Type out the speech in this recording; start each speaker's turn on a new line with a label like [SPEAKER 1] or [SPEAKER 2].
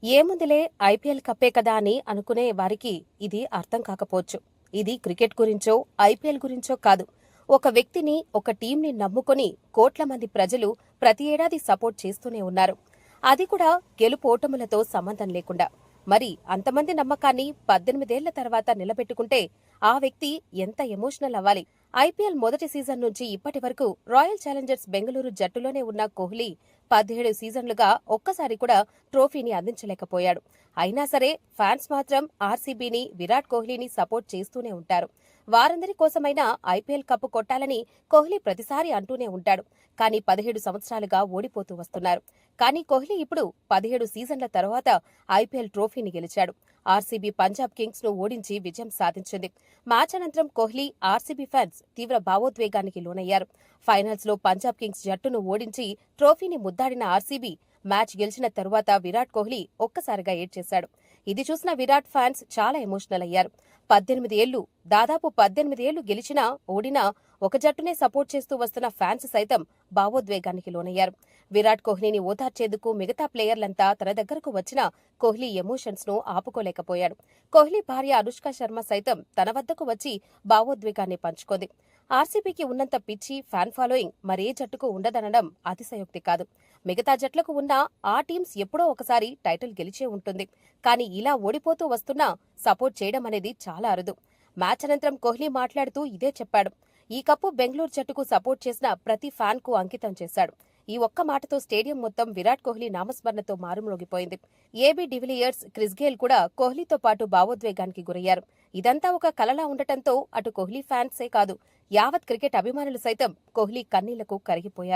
[SPEAKER 1] ఏముందిలే ఐపీఎల్ కప్పే కదా అని అనుకునే వారికి ఇది అర్థం కాకపోవచ్చు. ఇది క్రికెట్ గురించో, ఐపీఎల్ గురించో కాదు. ఒక వ్యక్తిని, ఒక టీంని నమ్ముకొని కోట్ల మంది ప్రజలు ప్రతి ఏడాది సపోర్ట్ చేస్తూనే ఉన్నారు. అది కూడా గెలుపోటములతో సంబంధం లేకుండా. మరి అంతమంది నమ్మకాన్ని 18 ఏళ్ల తర్వాత నిలబెట్టుకుంటే ఆ వ్యక్తి ఎంత ఎమోషనల్ అవ్వాలి? ఐపీఎల్ మొదటి సీజన్ నుంచి ఇప్పటి వరకు రాయల్ ఛాలెంజర్స్ బెంగళూరు జట్టులోనే ఉన్న కోహ్లీ 17 సీజన్లుగా ఒక్కసారి కూడా ట్రోఫీని అందించలేకపోయాడు. అయినా సరే ఫ్యాన్స్ మాత్రం ఆర్సీబీని, విరాట్ కోహ్లీని సపోర్ట్ చేస్తూనే ఉంటారు. వారందరి కోసమైనా ఐపీఎల్ కప్పు కొట్టాలని కోహ్లీ ప్రతిసారి అంటూనే ఉంటాడు. కానీ 17 సంవత్సరాలుగా ఓడిపోతూ వస్తున్నారు. కానీ కోహ్లీ ఇప్పుడు 17 సీజన్ల తర్వాత ఐపీఎల్ ట్రోఫీని గెలిచాడు. ఆర్సీబీ పంజాబ్ కింగ్స్ ను ఓడించి విజయం సాధించింది. మ్యాచ్ అనంతరం కోహ్లీ, ఆర్సీబీ ఫ్యాన్స్ తీవ్ర భావోద్వేగానికి లోనయ్యారు. ఫైనల్స్ లో పంజాబ్ కింగ్స్ జట్టును ఓడించి ట్రోఫీని ముద్దాడిన ఆర్సీబీ మ్యాచ్ గెలిచిన తరువాత విరాట్ కోహ్లీ ఒక్కసారిగా ఏడ్చేశాడు. ఇది చూసిన విరాట్ ఫ్యాన్స్ చాలా ఎమోషనల్ అయ్యారు. 18 ఏళ్లు గెలిచినా, ఓడినా ఒక జట్టునే సపోర్ట్ చేస్తూ వస్తున్న ఫ్యాన్స్ సైతం భావోద్వేగానికి లోనయ్యారు. విరాట్ కోహ్లీని ఓదార్చేందుకు మిగతా ప్లేయర్లంతా తన దగ్గరకు వచ్చినా కోహ్లీ ఎమోషన్స్ ను ఆపుకోలేకపోయాడు. కోహ్లీ భార్య అనుష్క శర్మ సైతం తన వద్దకు వచ్చి భావోద్వేగాన్ని పంచుకుంది. ఆర్సీబీకి ఉన్నంత పిచ్చి, ఫ్యాన్ ఫాలోయింగ్ మరే జట్టుకు ఉండదనడం అతిశయోక్తి కాదు. మిగతా జట్లకు ఉన్న ఆ టీమ్స్ ఎప్పుడో ఒకసారి టైటిల్ గెలిచే ఉంటుంది. కానీ ఇలా ఓడిపోతూ వస్తున్నా సపోర్ట్ చేయడం అనేది చాలా అరుదు. మ్యాచ్ అనంతరం కోహ్లీ మాట్లాడుతూ ఇదే చెప్పాడు. ఈ కప్పు బెంగళూరు జట్టుకు సపోర్ట్ చేసిన ప్రతి ఫ్యాన్ కు అంకితం చేశాడు. ఈ ఒక్క మాటతో స్టేడియం మొత్తం విరాట్ కోహ్లీ నామస్మరణతో మారుమ్రోగిపోయింది. ఏబీ డివిలియర్స్, క్రిస్ గేల్ కూడా కోహ్లీతో పాటు భావోద్వేగానికి గురయ్యారు. ఇదంతా ఒక కలలా ఉండటంతో అటు కోహ్లీ ఫ్యాన్సే కాదు, యావత్ క్రికెట్ అభిమానులు సైతం కోహ్లీ కన్నీళ్లకు కరిగిపోయారు.